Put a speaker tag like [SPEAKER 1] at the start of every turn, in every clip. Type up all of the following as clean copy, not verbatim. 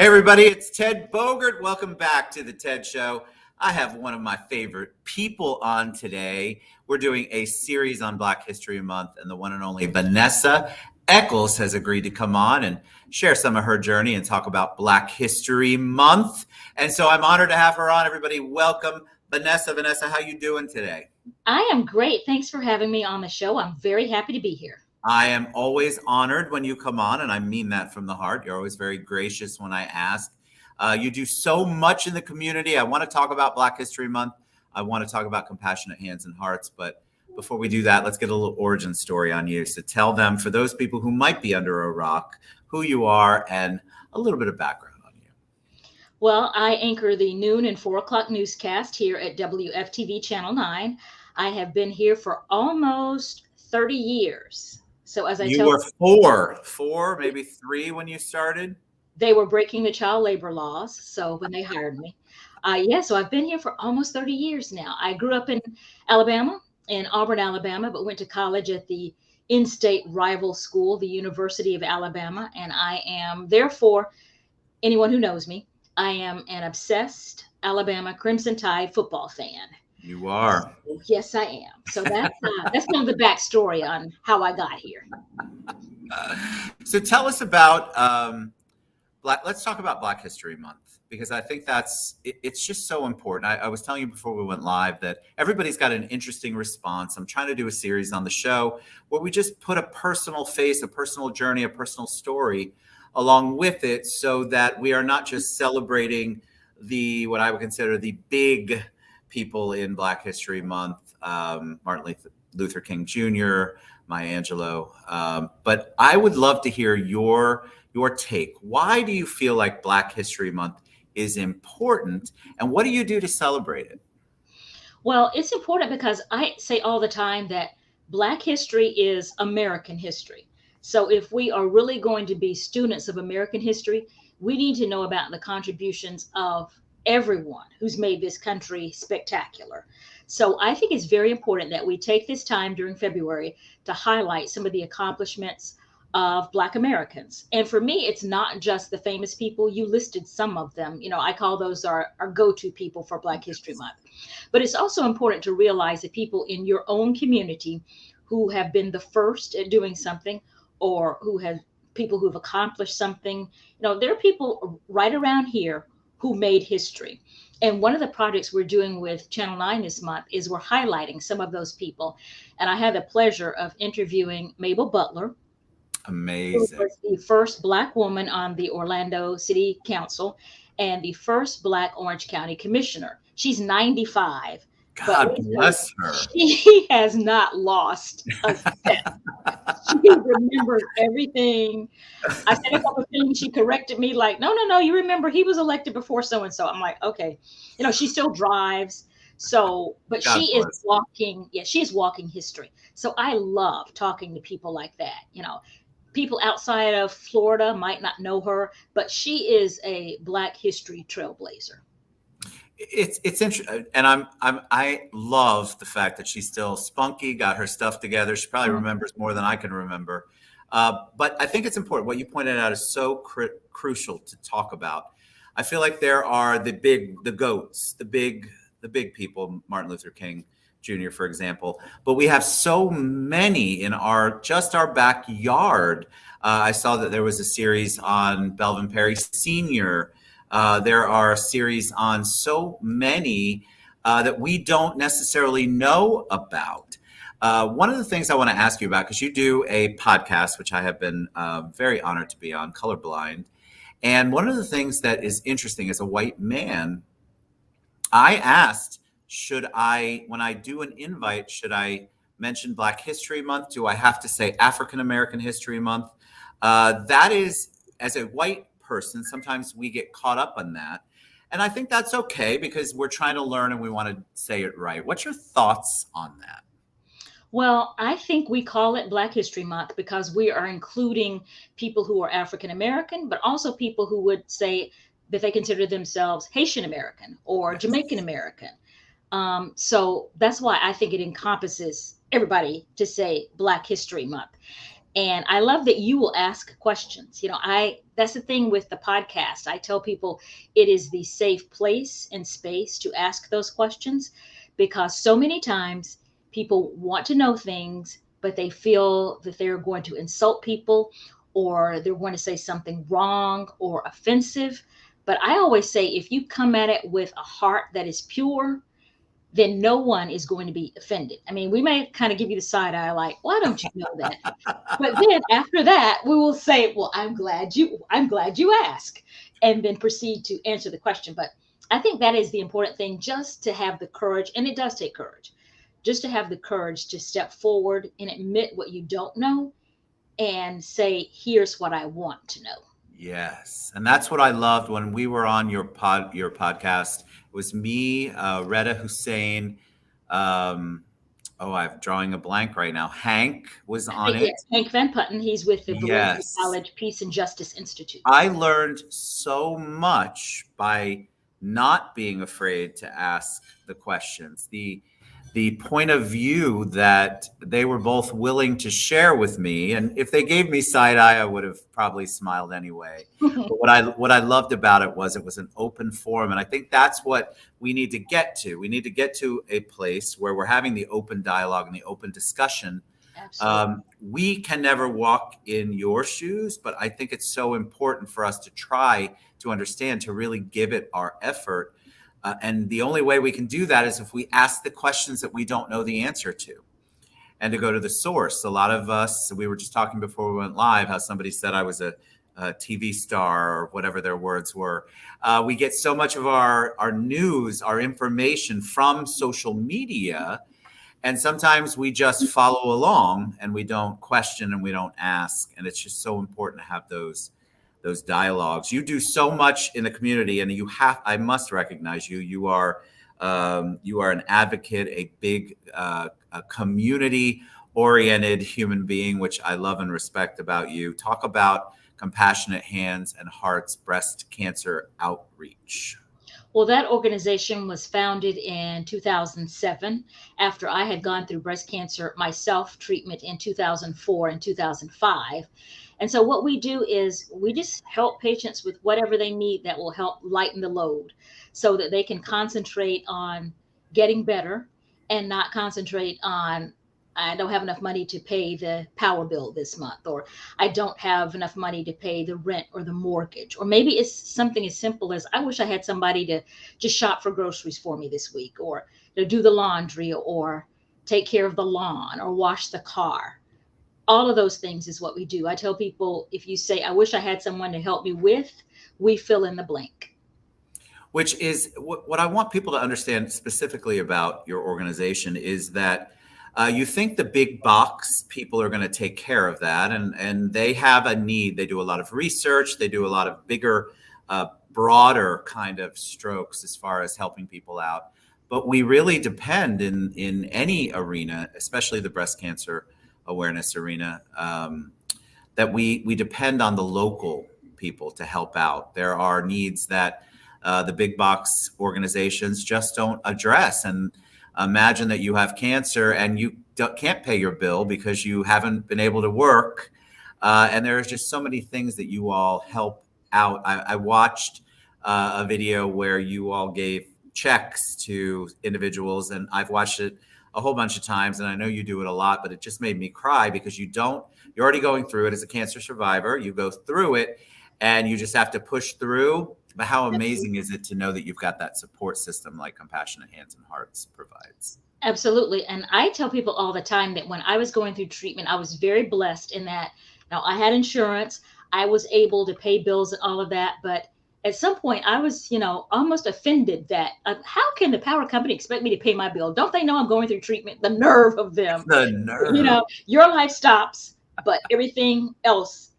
[SPEAKER 1] Hey, everybody, it's Ted Bogert. Welcome back to the TED Show. I have one of my favorite people on today. We're doing a series on Black History Month, and the one and only Vanessa Echols has agreed to come on and share some of her journey and talk about Black History Month. And so I'm honored to have her on. Everybody, welcome Vanessa. Vanessa, how you doing today?
[SPEAKER 2] I am great. Thanks for having me on the show. I'm very happy to be here.
[SPEAKER 1] I am always honored when you come on, and I mean that from the heart. You're always very gracious when I ask. You do so much in the community. I want to talk about Black History Month. I want to talk about compassionate hands and hearts. But before we do that, let's get a little origin story on you. So tell them, for those people who might be under a rock, who you are and a little bit of background on you.
[SPEAKER 2] Well, I anchor the noon and 4 o'clock newscast here at WFTV Channel 9. I have been here for almost 30 years. So as I
[SPEAKER 1] You
[SPEAKER 2] tell
[SPEAKER 1] were four, maybe three when you started.
[SPEAKER 2] they were breaking the child labor laws. So when they hired me, so I've been here for almost 30 years now. I grew up in Alabama, in Auburn, Alabama, but went to college at the in-state rival school, the University of Alabama. And I am, therefore, anyone who knows me, I am an obsessed Alabama Crimson Tide football fan.
[SPEAKER 1] You are.
[SPEAKER 2] Yes, I am. So that's kind of the backstory on how I got here.
[SPEAKER 1] So tell us about let's talk about Black History Month, because I think it's just so important. I was telling you before we went live that everybody's got an interesting response. I'm trying to do a series on the show where we just put a personal face, a personal journey, a personal story along with it, so that we are not just celebrating what I would consider the big people in Black History Month, Martin Luther King Jr., Maya Angelou. But I would love to hear your take. Why do you feel like Black History Month is important, and what do you do to celebrate it?
[SPEAKER 2] Well, it's important because I say all the time that Black history is American history. So if we are really going to be students of American history, we need to know about the contributions of everyone who's made this country spectacular. So I think it's very important that we take this time during February to highlight some of the accomplishments of Black Americans. And for me, it's not just the famous people. You listed some of them. I call those our go-to people for Black History Month. But it's also important to realize the people in your own community who have been the first at doing something, or people who have accomplished something. There are people right around here who made history. And one of the projects we're doing with Channel 9 this month is we're highlighting some of those people. And I had the pleasure of interviewing Mabel Butler, who
[SPEAKER 1] Amazing.
[SPEAKER 2] was the first Black woman on the Orlando City Council and the first Black Orange County Commissioner. She's 95.
[SPEAKER 1] God bless her.
[SPEAKER 2] She has not lost a step. She remembers everything. I said a couple of things. She corrected me like, no, you remember he was elected before so-and-so. I'm like, okay. She still drives. So, but
[SPEAKER 1] God
[SPEAKER 2] she is
[SPEAKER 1] bless.
[SPEAKER 2] walking. Yeah, she is walking history. So I love talking to people like that. People outside of Florida might not know her, but she is a Black history trailblazer.
[SPEAKER 1] It's interesting, and I love the fact that she's still spunky, got her stuff together. She probably remembers more than I can remember. But I think it's important. What you pointed out is so crucial to talk about. I feel like there are the goats, the big people, Martin Luther King Jr., for example. But we have so many in our backyard. I saw that there was a series on Belvin Perry Sr. There are series on so many that we don't necessarily know about. One of the things I want to ask you about, because you do a podcast, which I have been very honored to be on, Colorblind. And one of the things that is interesting as a white man, I asked, when I do an invite, should I mention Black History Month? Do I have to say African American History Month? That is, as a white person, sometimes we get caught up on that. And I think that's okay, because we're trying to learn and we want to say it right. What's your thoughts on that?
[SPEAKER 2] Well, I think we call it Black History Month because we are including people who are African American, but also people who would say that they consider themselves Haitian American or
[SPEAKER 1] Yes.
[SPEAKER 2] Jamaican American. So that's why I think it encompasses everybody to say Black History Month. And I love that you will ask questions. That's the thing with the podcast. I tell people it is the safe place and space to ask those questions, because so many times people want to know things, but they feel that they're going to insult people, or they're going to say something wrong or offensive. But I always say, if you come at it with a heart that is pure, then no one is going to be offended. I mean, we may kind of give you the side eye, like, why don't you know that? But then after that, we will say, well, I'm glad you asked, and then proceed to answer the question. But I think that is the important thing, just to have the courage, and it does take courage, just to have the courage to step forward and admit what you don't know, and say, here's what I want to know.
[SPEAKER 1] Yes, and that's what I loved when we were on your podcast. It was me, Retta Hussein. Um, I'm drawing a blank right now. Hank was on
[SPEAKER 2] Yeah,
[SPEAKER 1] it.
[SPEAKER 2] Hank Van Putten, he's with the Valenti
[SPEAKER 1] Yes,
[SPEAKER 2] College Peace and Justice Institute.
[SPEAKER 1] I learned so much by not being afraid to ask the questions. The point of view that they were both willing to share with me, and if they gave me side eye, I would have probably smiled anyway. But what I loved about it was an open forum, and I think that's what we need to get to. We need to get to a place where we're having the open dialogue and the open discussion.
[SPEAKER 2] Absolutely.
[SPEAKER 1] We can never walk in your shoes, but I think it's so important for us to try to understand, to really give it our effort. And the only way we can do that is if we ask the questions that we don't know the answer to, and to go to the source. A lot of us, we were just talking before we went live, how somebody said I was a TV star or whatever their words were. We get so much of our news, our information from social media. And sometimes we just follow along and we don't question and we don't ask. And it's just so important to have those dialogues. You do so much in the community, and I must recognize you. You are an advocate, a big a community oriented human being, which I love and respect about you. Talk about Compassionate Hands and Hearts Breast Cancer Outreach.
[SPEAKER 2] Well, that organization was founded in 2007, after I had gone through breast cancer myself, treatment in 2004 and 2005. And so what we do is we just help patients with whatever they need that will help lighten the load, so that they can concentrate on getting better, and not concentrate on, I don't have enough money to pay the power bill this month, or I don't have enough money to pay the rent or the mortgage. Or maybe it's something as simple as, I wish I had somebody to just shop for groceries for me this week, or to do the laundry, or take care of the lawn, or wash the car. All of those things is what we do. I tell people, if you say, I wish I had someone to help me with, we fill in the blank.
[SPEAKER 1] Which is what I want people to understand specifically about your organization is that you think the big box people are going to take care of that, and they have a need. They do a lot of research. They do a lot of bigger, broader kind of strokes as far as helping people out. But we really depend in any arena, especially the breast cancer awareness arena, that we depend on the local people to help out. There are needs that the big box organizations just don't address. And imagine that you have cancer and you can't pay your bill because you haven't been able to work. And there's just so many things that you all help out. I watched a video where you all gave checks to individuals, and I've watched it a whole bunch of times, and I know you do it a lot, but it just made me cry because you're already going through it as a cancer survivor. You go through it and you just have to push through. But how amazing is it to know that you've got that support system like Compassionate Hands and Hearts provides?
[SPEAKER 2] Absolutely. And I tell people all the time that when I was going through treatment, I was very blessed in that, now I had insurance, I was able to pay bills and all of that. But at some point I was, almost offended that, how can the power company expect me to pay my bill? Don't they know I'm going through treatment? The nerve of them.
[SPEAKER 1] The nerve.
[SPEAKER 2] Your life stops, but everything else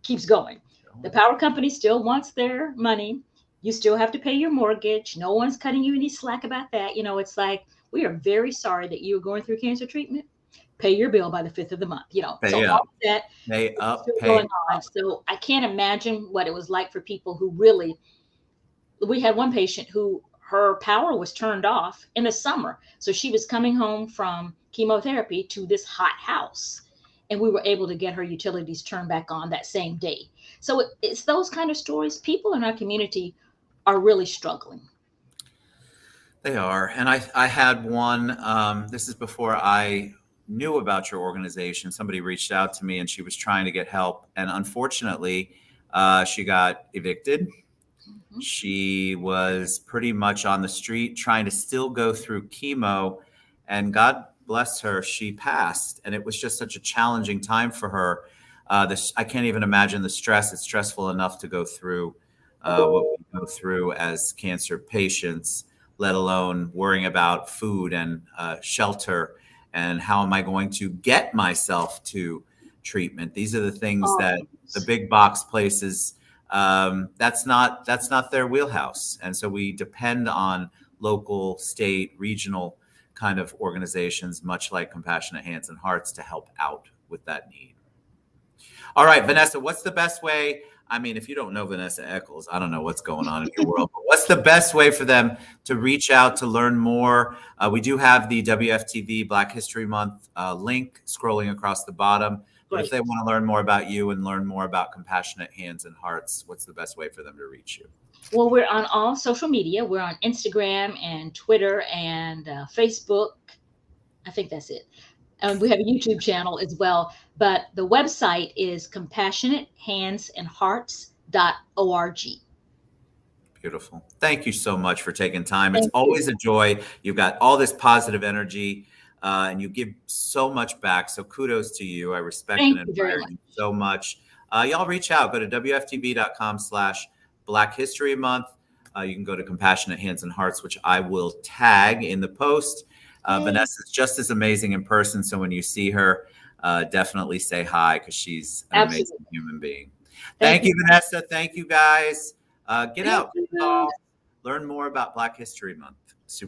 [SPEAKER 2] keeps going. The power company still wants their money. You still have to pay your mortgage. No one's cutting you any slack about that. It's like, we are very sorry that you're going through cancer treatment. Pay your bill by the 5th of the month.
[SPEAKER 1] Pay
[SPEAKER 2] So
[SPEAKER 1] up.
[SPEAKER 2] all that
[SPEAKER 1] Pay up.
[SPEAKER 2] still
[SPEAKER 1] Pay
[SPEAKER 2] going on.
[SPEAKER 1] up.
[SPEAKER 2] So I can't imagine what it was like for people who really. We had one patient who her power was turned off in the summer, so she was coming home from chemotherapy to this hot house, and we were able to get her utilities turned back on that same day. So it's those kind of stories. People in our community are really struggling.
[SPEAKER 1] They are. And I had one, this is before I knew about your organization. Somebody reached out to me and she was trying to get help. And unfortunately, she got evicted.
[SPEAKER 2] Mhm.
[SPEAKER 1] She was pretty much on the street trying to still go through chemo. And God bless her, she passed. And it was just such a challenging time for her. I can't even imagine the stress. It's stressful enough to go through what we go through as cancer patients, let alone worrying about food and shelter and how am I going to get myself to treatment. These are the things
[SPEAKER 2] Oh,
[SPEAKER 1] that the big box places, that's not their wheelhouse, and so we depend on local, state, regional kind of organizations, much like Compassionate Hands and Hearts, to help out with that need. All right, Vanessa, what's the best way? I mean, if you don't know Vanessa Echols, I don't know what's going on in your world, but what's the best way for them to reach out to learn more? We do have the WFTV Black History Month link scrolling across the bottom. But if
[SPEAKER 2] great.
[SPEAKER 1] they want to learn more about you and learn more about Compassionate Hands and Hearts, what's the best way for them to reach you?
[SPEAKER 2] Well, we're on all social media. We're on Instagram and Twitter and Facebook. I think that's it. And we have a YouTube channel as well. But the website is compassionatehandsandhearts.org.
[SPEAKER 1] Beautiful. Thank you so much for taking time. It's
[SPEAKER 2] Thank you.
[SPEAKER 1] always a joy. You've got all this positive energy, and you give so much back. So kudos to you. I respect and
[SPEAKER 2] Thank you very
[SPEAKER 1] admire
[SPEAKER 2] much.
[SPEAKER 1] you so much. Y'all reach out. Go to WFTV.com/Black History Month. You can go to Compassionate Hands and Hearts, which I will tag in the post.
[SPEAKER 2] Yay.
[SPEAKER 1] Vanessa's just as amazing in person. So when you see her, definitely say hi because she's an amazing
[SPEAKER 2] Absolutely.
[SPEAKER 1] human being.
[SPEAKER 2] Thank
[SPEAKER 1] Thank
[SPEAKER 2] you.
[SPEAKER 1] you, Vanessa. Thank you, guys. Get
[SPEAKER 2] Thank
[SPEAKER 1] out,
[SPEAKER 2] you.
[SPEAKER 1] learn more about Black History Month. Super.